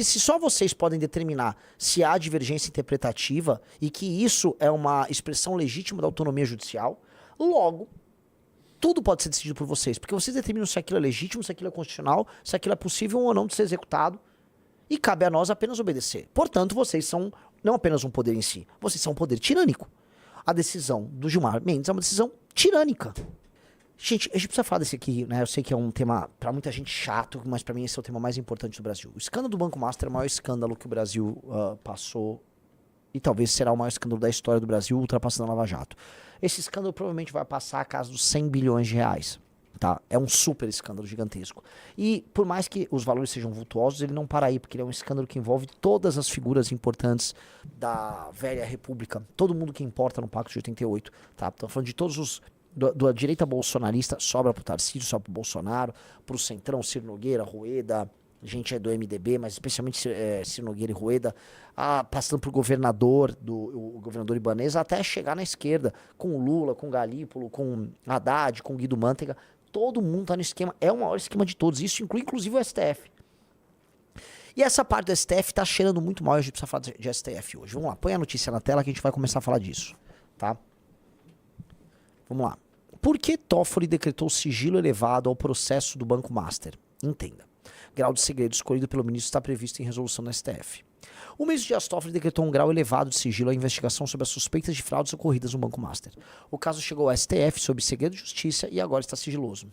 E se só vocês podem determinar se há divergência interpretativa e que isso é uma expressão legítima da autonomia judicial, logo, tudo pode ser decidido por vocês, porque vocês determinam se aquilo é legítimo, se aquilo é constitucional, se aquilo é possível ou não de ser executado, e cabe a nós apenas obedecer. Portanto, vocês são não apenas um poder em si, vocês são um poder tirânico. A decisão do Gilmar Mendes é uma decisão tirânica. Gente, a gente precisa falar desse aqui, né? Eu sei que é um tema pra muita gente chato, mas pra mim esse é o tema mais importante do Brasil. O escândalo do Banco Master é o maior escândalo que o Brasil passou e talvez será o maior escândalo da história do Brasil, ultrapassando a Lava Jato. Esse escândalo provavelmente vai passar a casa dos 100 bilhões de reais. Tá? É um super escândalo gigantesco. E por mais que os valores sejam vultuosos, ele não para aí, porque ele é um escândalo que envolve todas as figuras importantes da velha república. Todo mundo que importa no Pacto de 88. Tá? Estamos falando de todos os... Da direita bolsonarista, sobra pro Tarcísio, sobra pro Bolsonaro, pro Centrão, Ciro Nogueira, Rueda, gente é do MDB, mas especialmente Ciro Nogueira e Rueda, passando pro governador, o governador ibanês, até chegar na esquerda, com o Lula, com o Galípolo, com Haddad, com o Guido Mantega, todo mundo tá no esquema, é o maior esquema de todos, isso inclui inclusive o STF. E essa parte do STF tá cheirando muito mal, a gente precisa falar de STF hoje. Vamos lá, põe a notícia na tela que a gente vai começar a falar disso, tá? Vamos lá. Por que Toffoli decretou sigilo elevado ao processo do Banco Master? Entenda. Grau de segredo escolhido pelo ministro está previsto em resolução do STF. O ministro Dias Toffoli decretou um grau elevado de sigilo à investigação sobre as suspeitas de fraudes ocorridas no Banco Master. O caso chegou ao STF sob segredo de justiça e agora está sigiloso.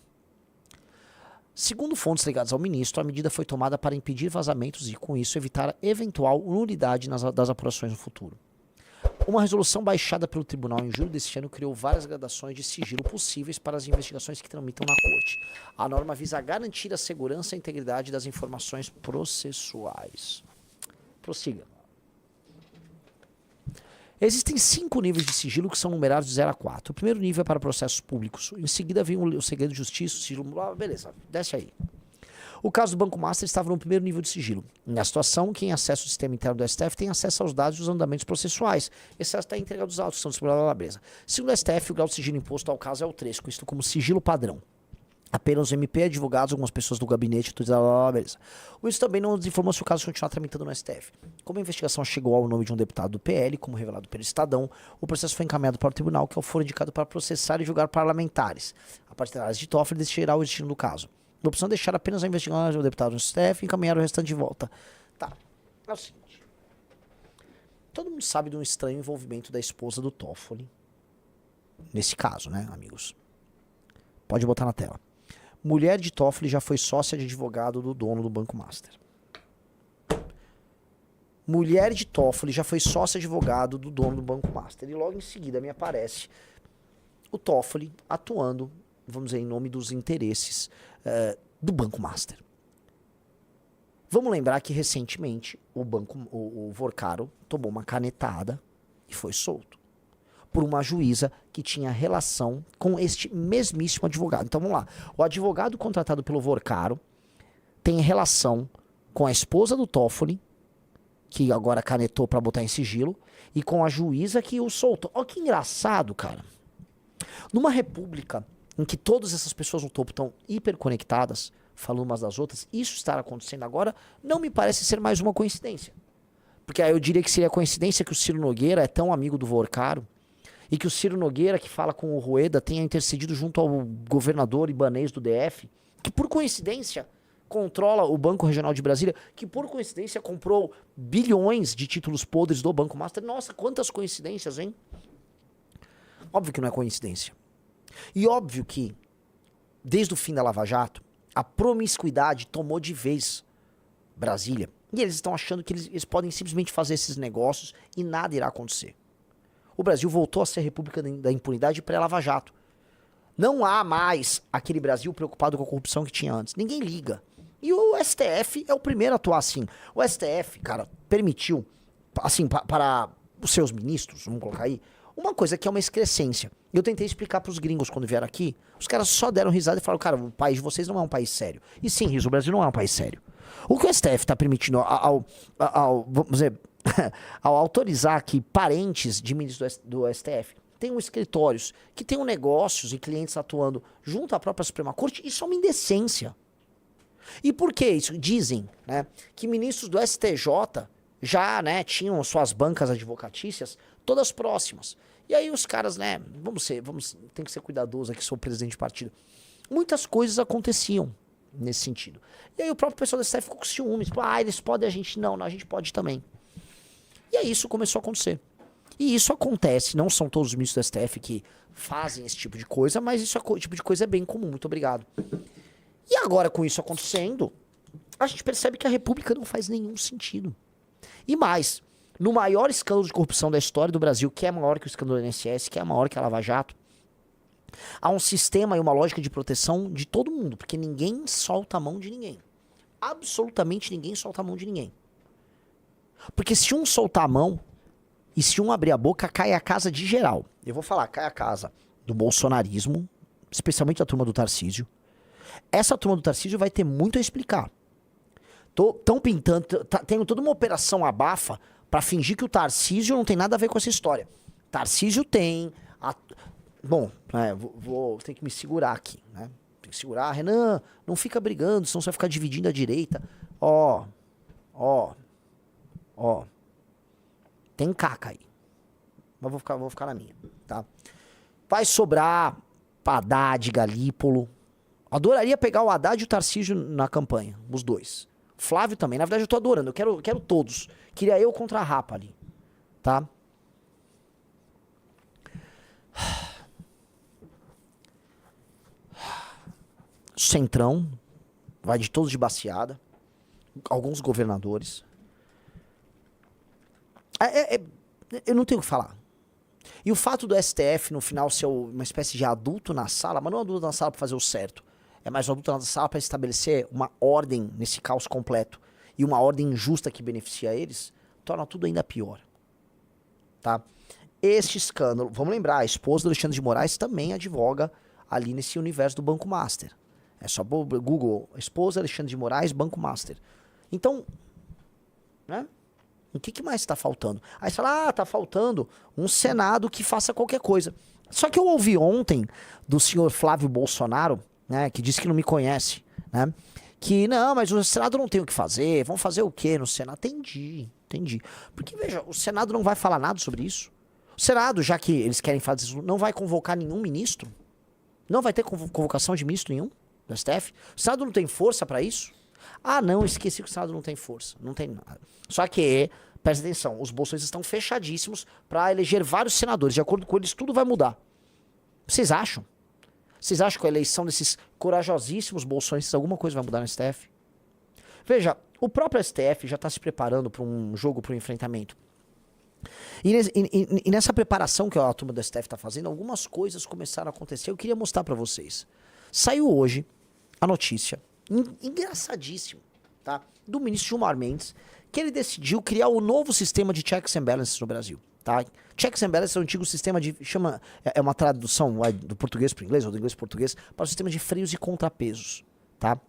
Segundo fontes ligadas ao ministro, a medida foi tomada para impedir vazamentos e, com isso, evitar eventual nulidade das apurações no futuro. Uma resolução baixada pelo tribunal em julho deste ano criou várias gradações de sigilo possíveis para as investigações que tramitam na corte. A norma visa garantir a segurança e a integridade das informações processuais. Prossiga. Existem 5 níveis de sigilo que são numerados de 0 a 4. O primeiro nível é para processos públicos. Em seguida vem o segredo de justiça, o sigilo... Beleza, desce aí. O caso do Banco Master estava no primeiro nível de sigilo. Na situação, quem acessa o sistema interno do STF tem acesso aos dados dos andamentos processuais, exceto a entrega dos autos, que são beleza. Segundo o STF, o grau de sigilo imposto ao caso é o 3, conhecido como sigilo padrão. Apenas o MP, advogados, algumas pessoas do gabinete, tudo beleza. O isso também não nos informou se o caso continuar tramitando no STF. Como a investigação chegou ao nome de um deputado do PL, como revelado pelo Estadão, o processo foi encaminhado para o tribunal, que é o foro indicado para processar e julgar parlamentares. A partir da análise de Toffoli decidirá o destino do caso. A opção é deixar apenas a investigação do deputado no STF e encaminhar o restante de volta. Tá, é o seguinte. Todo mundo sabe de um estranho envolvimento da esposa do Toffoli. Nesse caso, né, amigos? Pode botar na tela. Mulher de Toffoli já foi sócia de advogado do dono do Banco Master. Mulher de Toffoli já foi sócia de advogado do dono do Banco Master. E logo em seguida me aparece o Toffoli atuando, vamos dizer, em nome dos interesses do Banco Master. Vamos lembrar que recentemente o Vorcaro tomou uma canetada e foi solto por uma juíza que tinha relação com este mesmíssimo advogado. Então vamos lá. O advogado contratado pelo Vorcaro tem relação com a esposa do Toffoli, que agora canetou para botar em sigilo, e com a juíza que o soltou. Olha que engraçado, cara. Numa república em que todas essas pessoas no topo estão hiperconectadas, falando umas das outras, isso estar acontecendo agora não me parece ser mais uma coincidência. Porque aí eu diria que seria coincidência que o Ciro Nogueira é tão amigo do Vorcaro e que o Ciro Nogueira, que fala com o Rueda, tenha intercedido junto ao governador ibanês do DF, que por coincidência controla o Banco Regional de Brasília, que por coincidência comprou bilhões de títulos podres do Banco Master. Nossa, quantas coincidências, hein? Óbvio que não é coincidência. E óbvio que, desde o fim da Lava Jato, a promiscuidade tomou de vez Brasília. E eles estão achando que eles podem simplesmente fazer esses negócios e nada irá acontecer. O Brasil voltou a ser a república da impunidade pré-Lava Jato. Não há mais aquele Brasil preocupado com a corrupção que tinha antes. Ninguém liga. E o STF é o primeiro a atuar assim. O STF, cara, permitiu, assim, para os seus ministros, vamos colocar aí, uma coisa que é uma excrescência. Eu tentei explicar pros gringos quando vieram aqui, os caras só deram risada e falaram, cara, o país de vocês não é um país sério. E sim, Riso, o Brasil não é um país sério. O que o STF está permitindo vamos dizer, ao autorizar que parentes de ministros do STF tenham escritórios, que tenham negócios e clientes atuando junto à própria Suprema Corte, isso é uma indecência. E por que isso? Dizem, né, que ministros do STJ já, né, tinham suas bancas advocatícias todas próximas. E aí os caras, né, tem que ser cuidadoso aqui, sou presidente de partido. Muitas coisas aconteciam nesse sentido. E aí o próprio pessoal do STF ficou com ciúmes. Eles podem, a gente não, a gente pode também. E aí isso começou a acontecer. E isso acontece, não são todos os ministros do STF que fazem esse tipo de coisa, mas esse tipo de coisa é bem comum, muito obrigado. E agora, com isso acontecendo, a gente percebe que a República não faz nenhum sentido. E mais, no maior escândalo de corrupção da história do Brasil, que é maior que o escândalo do INSS, que é maior que a Lava Jato, há um sistema e uma lógica de proteção de todo mundo, porque ninguém solta a mão de ninguém. Absolutamente ninguém solta a mão de ninguém. Porque se um soltar a mão, e se um abrir a boca, cai a casa de geral. Eu vou falar, cai a casa do bolsonarismo, especialmente da turma do Tarcísio. Essa turma do Tarcísio vai ter muito a explicar. Estão pintando, tem toda uma operação abafa pra fingir que o Tarcísio não tem nada a ver com essa história. Tarcísio tem... Bom, vou ter que me segurar aqui, né? Tem que segurar. Renan, não fica brigando, senão você vai ficar dividindo a direita. Ó. Tem caca aí. Mas vou ficar na minha, tá? Vai sobrar pra Haddad, Galípolo. Adoraria pegar o Haddad e o Tarcísio na campanha, os dois. Flávio também. Na verdade, eu tô adorando. Eu quero todos. Queria eu contra a Rapa ali, tá? Centrão. Vai de todos de baseada. Alguns governadores. Eu não tenho o que falar. E o fato do STF, no final, ser uma espécie de adulto na sala, mas não adulto na sala pra fazer o certo. É mais um adulto na sala para estabelecer uma ordem nesse caos completo. E uma ordem injusta que beneficia eles, torna tudo ainda pior. Tá? Este escândalo, vamos lembrar, a esposa do Alexandre de Moraes também advoga ali nesse universo do Banco Master. É só Google, esposa Alexandre de Moraes, Banco Master. Então, né? O que mais está faltando? Aí você fala, tá faltando um Senado que faça qualquer coisa. Só que eu ouvi ontem do senhor Flávio Bolsonaro, né, que disse que não me conhece, né, que não, mas o Senado não tem o que fazer, vão fazer o quê no Senado? Entendi. Porque, veja, o Senado não vai falar nada sobre isso. O Senado, já que eles querem fazer isso, não vai convocar nenhum ministro? Não vai ter convocação de ministro nenhum do STF? O Senado não tem força para isso? Ah, não, esqueci que o Senado não tem força. Não tem nada. Só que, presta atenção, os bolsonaristas estão fechadíssimos para eleger vários senadores. De acordo com eles, tudo vai mudar. Vocês acham? Vocês acham que a eleição desses corajosíssimos bolsonaristas alguma coisa vai mudar no STF? Veja, o próprio STF já está se preparando para um jogo, para um enfrentamento. E nessa preparação que a turma do STF está fazendo, algumas coisas começaram a acontecer. Eu queria mostrar para vocês. Saiu hoje a notícia, engraçadíssimo, tá? Do ministro Gilmar Mendes, que ele decidiu criar um novo sistema de checks and balances no Brasil. Tá? Checks and balances é um antigo sistema de... É uma tradução do português para o inglês, ou do inglês para o português, para o sistema de freios e contrapesos. Tá?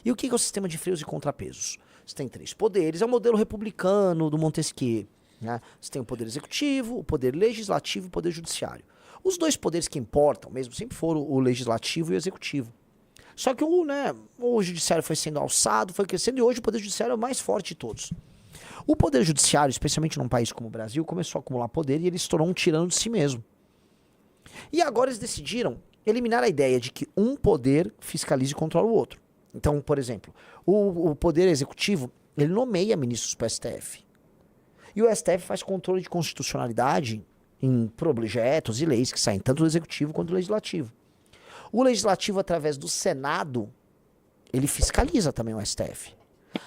E o que é o sistema de freios e contrapesos? Você tem 3 poderes, é o modelo republicano do Montesquieu. Né? Você tem o poder executivo, o poder legislativo e o poder judiciário. Os 2 poderes que importam mesmo sempre foram o legislativo e o executivo. Só que o judiciário foi sendo alçado, foi crescendo, e hoje o poder judiciário é o mais forte de todos. O poder judiciário, especialmente num país como o Brasil, começou a acumular poder e ele se tornou um tirano de si mesmo. E agora eles decidiram eliminar a ideia de que um poder fiscaliza e controla o outro. Então, por exemplo, o poder executivo, ele nomeia ministros para o STF. E o STF faz controle de constitucionalidade em projetos e leis que saem tanto do executivo quanto do legislativo. O legislativo, através do Senado, ele fiscaliza também o STF.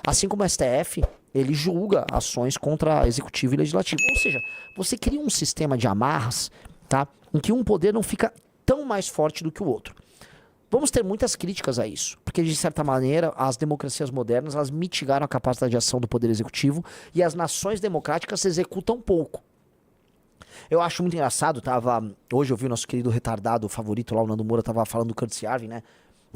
Assim como o STF, ele julga ações contra executivo e legislativo. Ou seja, você cria um sistema de amarras, tá, em que um poder não fica tão mais forte do que o outro. Vamos ter muitas críticas a isso, porque de certa maneira as democracias modernas elas mitigaram a capacidade de ação do poder executivo e as nações democráticas executam pouco. Eu acho muito engraçado, hoje eu vi o nosso querido retardado favorito lá, o Nando Moura, tava falando do Curtis Yarvin, né?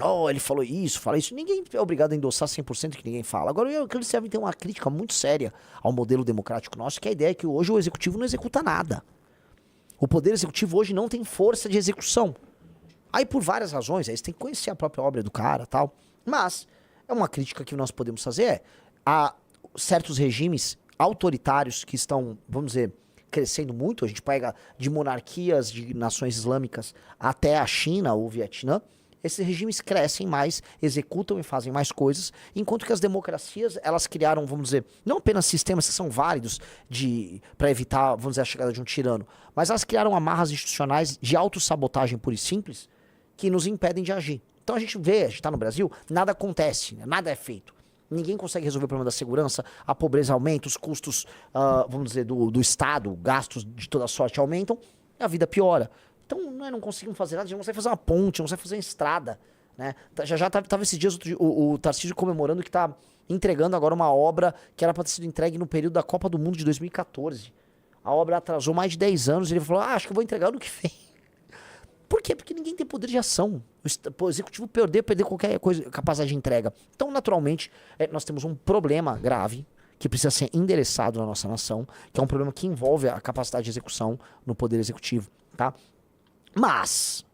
Oh, ele falou isso, fala isso. Ninguém é obrigado a endossar 100% que ninguém fala. Agora, o Curtis Yarvin tem uma crítica muito séria ao modelo democrático nosso, que é a ideia é que hoje o executivo não executa nada. O poder executivo hoje não tem força de execução. Aí por várias razões, aí você tem que conhecer a própria obra do cara e tal. Mas É uma crítica que nós podemos fazer. Há certos regimes autoritários que estão, vamos dizer, crescendo muito. A gente pega de monarquias de nações islâmicas até a China ou o Vietnã. Esses regimes crescem mais, executam e fazem mais coisas, enquanto que as democracias, elas criaram, vamos dizer, não apenas sistemas que são válidos para evitar, vamos dizer, a chegada de um tirano, mas elas criaram amarras institucionais de autossabotagem pura e simples que nos impedem de agir. Então a gente vê, a gente está no Brasil, nada acontece, né? Nada é feito. Ninguém consegue resolver o problema da segurança, a pobreza aumenta, os custos, vamos dizer, do Estado, gastos de toda sorte aumentam, e a vida piora. Então não conseguimos fazer nada, a gente não consegue fazer uma ponte, não consegue fazer uma estrada. Né? Já tava esses dias o Tarcísio comemorando que está entregando agora uma obra que era para ter sido entregue no período da Copa do Mundo de 2014. A obra atrasou mais de 10 anos e ele falou, acho que eu vou entregar no que vem. Por quê? Porque ninguém tem poder de ação. O executivo perder qualquer coisa, capacidade de entrega. Então, naturalmente, nós temos um problema grave que precisa ser endereçado na nossa nação, que é um problema que envolve a capacidade de execução no poder executivo, tá? Mas,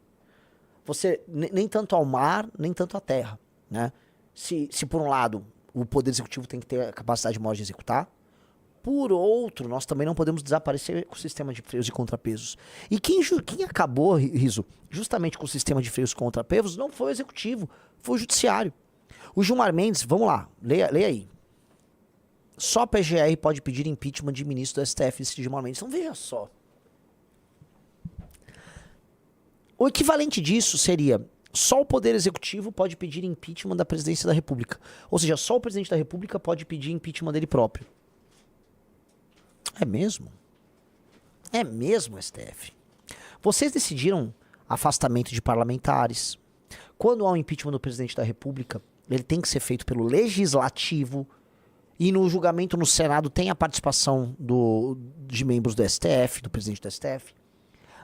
você, nem tanto ao mar, nem tanto à terra, né? Se por um lado, o poder executivo tem que ter a capacidade maior de executar, por outro, nós também não podemos desaparecer com o sistema de freios e contrapesos. E quem acabou, Riso, justamente com o sistema de freios e contrapesos, não foi o executivo, foi o judiciário. O Gilmar Mendes, vamos lá, leia aí. Só a PGR pode pedir impeachment de ministro do STF, desse Gilmar Mendes. Então veja só. O equivalente disso seria, só o Poder Executivo pode pedir impeachment da Presidência da República. Ou seja, só o Presidente da República pode pedir impeachment dele próprio. É mesmo? É mesmo, STF? Vocês decidiram afastamento de parlamentares. Quando há um impeachment do Presidente da República, ele tem que ser feito pelo Legislativo e no julgamento no Senado tem a participação de membros do STF, do Presidente do STF.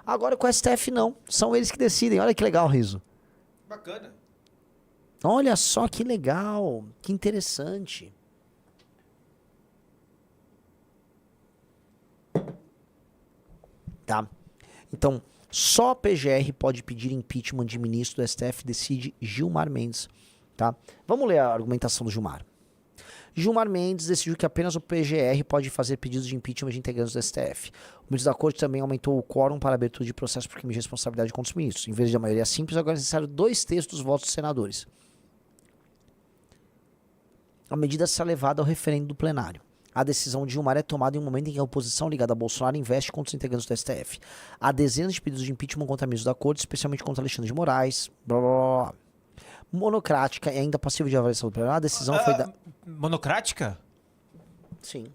Agora com o STF não, são eles que decidem. Olha que legal, Riso. Bacana. Olha só que legal, que interessante. Tá? Então, só a PGR pode pedir impeachment de ministro do STF, decide Gilmar Mendes. Tá? Vamos ler a argumentação do Gilmar. Gilmar Mendes decidiu que apenas o PGR pode fazer pedidos de impeachment de integrantes do STF. O ministro da Corte também aumentou o quórum para a abertura de processo por crime de responsabilidade contra os ministros. Em vez de a maioria simples, agora é necessário 2/3 dos votos dos senadores. A medida será levada ao referendo do plenário. A decisão de Gilmar é tomada em um momento em que a oposição ligada a Bolsonaro investe contra os integrantes do STF. Há dezenas de pedidos de impeachment contra ministros da Corte, especialmente contra Alexandre de Moraes. Blá, blá, blá. Monocrática e ainda passível de avaliação do plenário. A decisão foi da... Monocrática? Sim.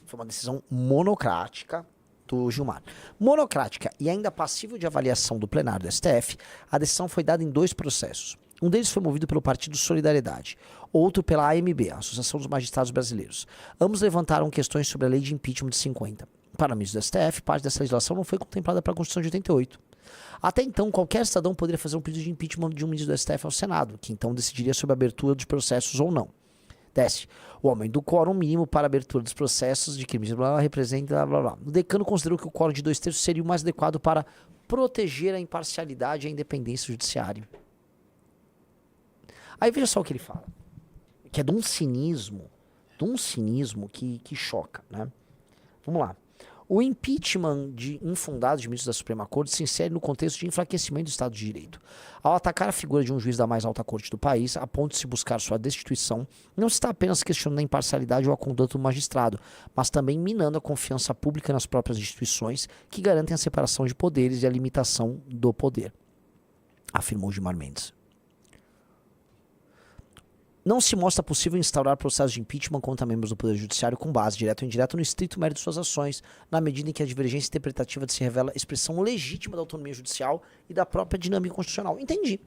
Foi uma decisão monocrática do Gilmar. Monocrática e ainda passível de avaliação do plenário do STF, a decisão foi dada em 2 processos. Um deles foi movido pelo Partido Solidariedade, outro pela AMB, a Associação dos Magistrados Brasileiros. Ambos levantaram questões sobre a lei de impeachment de 50. Para ministros do STF, parte dessa legislação não foi contemplada pela Constituição de 88. Até então, qualquer cidadão poderia fazer um pedido de impeachment de um ministro do STF ao Senado, que então decidiria sobre a abertura dos processos ou não. Desce. O aumento do quórum mínimo para a abertura dos processos de crimes representa blá blá blá. O decano considerou que o quórum de 2/3 seria o mais adequado para proteger a imparcialidade e a independência judiciária. Aí veja só o que ele fala. Que é de um cinismo que choca, né? Vamos lá. O impeachment de infundados de ministros da Suprema Corte se insere no contexto de enfraquecimento do Estado de Direito. Ao atacar a figura de um juiz da mais alta corte do país, a ponto de se buscar sua destituição, não se está apenas questionando a imparcialidade ou a conduta do magistrado, mas também minando a confiança pública nas próprias instituições que garantem a separação de poderes e a limitação do poder, afirmou Gilmar Mendes. Não se mostra possível instaurar processo de impeachment contra membros do Poder Judiciário com base, direta ou indireta, no estrito mérito de suas ações, na medida em que a divergência interpretativa se revela expressão legítima da autonomia judicial e da própria dinâmica constitucional. Entendi.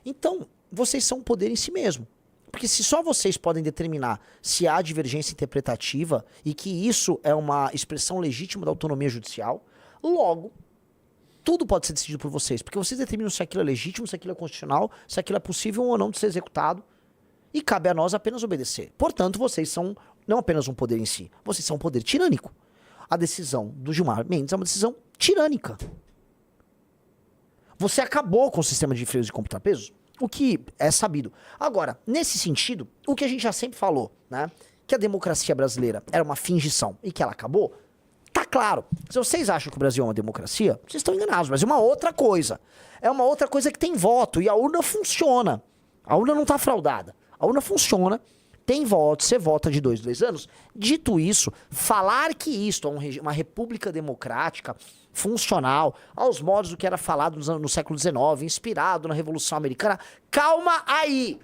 Então, vocês são um poder em si mesmo. Porque se só vocês podem determinar se há divergência interpretativa e que isso é uma expressão legítima da autonomia judicial, logo, tudo pode ser decidido por vocês. Porque vocês determinam se aquilo é legítimo, se aquilo é constitucional, se aquilo é possível ou não de ser executado. E cabe a nós apenas obedecer. Portanto, vocês são não apenas um poder em si, vocês são um poder tirânico. A decisão do Gilmar Mendes é uma decisão tirânica. Você acabou com o sistema de freios e contrapesos? O que é sabido. Agora, nesse sentido, o que a gente já sempre falou, né? Que a democracia brasileira era uma fingição e que ela acabou, tá claro. Se vocês acham que o Brasil é uma democracia, vocês estão enganados. Mas é uma outra coisa. É uma outra coisa que tem voto e a urna funciona. A urna não tá fraudada. A urna funciona, tem voto, você vota de 2 em 2 anos. Dito isso, falar que isto é uma república democrática, funcional, aos modos do que era falado no século XIX, inspirado na Revolução Americana, calma aí,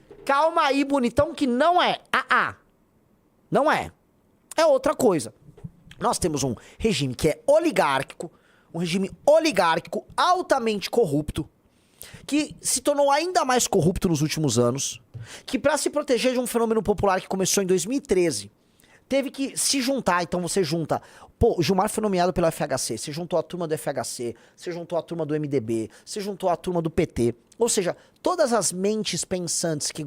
bonitão, que não é. Não é. É outra coisa. Nós temos um regime que é oligárquico, altamente corrupto, que se tornou ainda mais corrupto nos últimos anos, que para se proteger de um fenômeno popular que começou em 2013, teve que se juntar. Então você junta... Pô, o Gilmar foi nomeado pela FHC, você juntou a turma do FHC, você juntou a turma do MDB, você juntou a turma do PT. Ou seja, todas as mentes pensantes que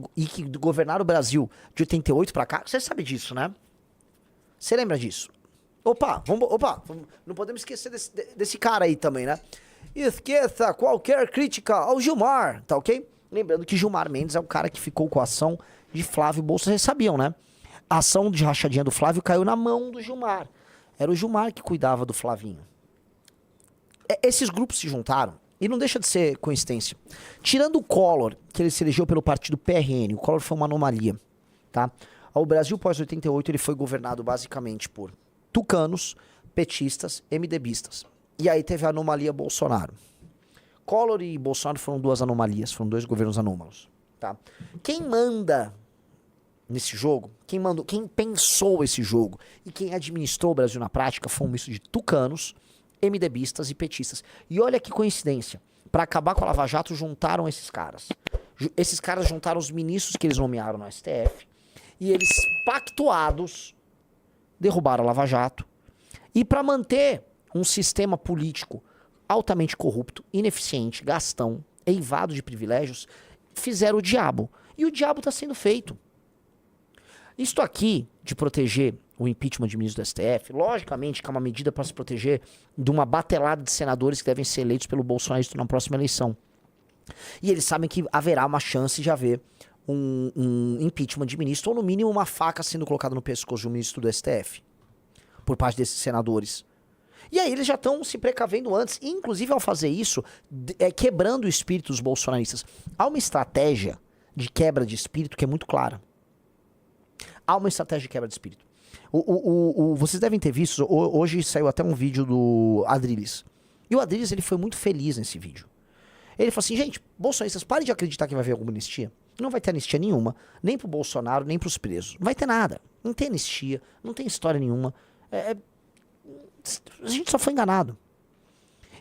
governaram o Brasil de 88 pra cá, você sabe disso, né? Você lembra disso? Opa, não podemos esquecer desse cara aí também, né? Esqueça qualquer crítica ao Gilmar, tá ok? Lembrando que Gilmar Mendes é o cara que ficou com a ação de Flávio Bolsonaro. Vocês sabiam, né? A ação de rachadinha do Flávio caiu na mão do Gilmar. Era o Gilmar que cuidava do Flavinho. Esses grupos se juntaram, e não deixa de ser coincidência. Tirando o Collor, que ele se elegeu pelo partido PRN, o Collor foi uma anomalia, tá? O Brasil pós-88 ele foi governado basicamente por tucanos, petistas, MDBistas. E aí teve a anomalia Bolsonaro. Collor e Bolsonaro foram 2 anomalias, foram 2 governos anômalos, tá? Quem manda nesse jogo, quem pensou esse jogo e quem administrou o Brasil na prática foi um misto de tucanos, MDBistas e petistas. E olha que coincidência, para acabar com a Lava Jato juntaram esses caras. Esses caras juntaram os ministros que eles nomearam no STF e eles pactuados derrubaram a Lava Jato. E para manter um sistema político altamente corrupto, ineficiente, gastão, eivado de privilégios, fizeram o diabo. E o diabo está sendo feito. Isto aqui, de proteger o impeachment de ministro do STF, logicamente que é uma medida para se proteger de uma batelada de senadores que devem ser eleitos pelo Bolsonaro na próxima eleição. E eles sabem que haverá uma chance de haver um impeachment de ministro, ou no mínimo uma faca sendo colocada no pescoço de um ministro do STF, por parte desses senadores. E aí eles já estão se precavendo antes, e inclusive ao fazer isso, quebrando o espírito dos bolsonaristas. Há uma estratégia de quebra de espírito que é muito clara. Há uma estratégia de quebra de espírito. Vocês devem ter visto, hoje saiu até um vídeo do Adrilles. E o Adrilles ele foi muito feliz nesse vídeo. Ele falou assim, gente, bolsonaristas, parem de acreditar que vai haver alguma anistia. Não vai ter anistia nenhuma, nem pro Bolsonaro, nem pros presos. Não vai ter nada. Não tem anistia, não tem história nenhuma. A gente só foi enganado.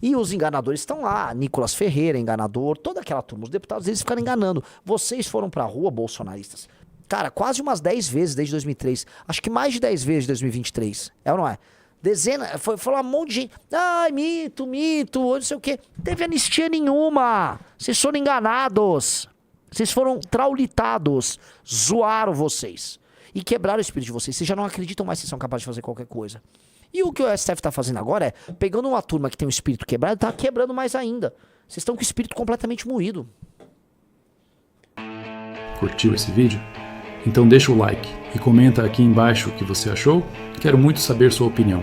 E os enganadores estão lá, Nicolas Ferreira, enganador, toda aquela turma, os deputados, eles ficaram enganando. Vocês foram pra rua, bolsonaristas. Cara, quase umas 10 vezes desde 2003. Acho que mais de 10 vezes de 2023. É ou não é? Dezena, foi um monte de gente. Ai, mito, não sei o quê. Não teve anistia nenhuma. Vocês foram enganados. Vocês foram traulitados. Zoaram vocês. E quebraram o espírito de vocês. Vocês já não acreditam mais que são capazes de fazer qualquer coisa. E o que o STF tá fazendo agora é, pegando uma turma que tem o espírito quebrado, tá quebrando mais ainda. Vocês estão com o espírito completamente moído. Curtiu esse vídeo? Então deixa o like e comenta aqui embaixo o que você achou. Quero muito saber sua opinião.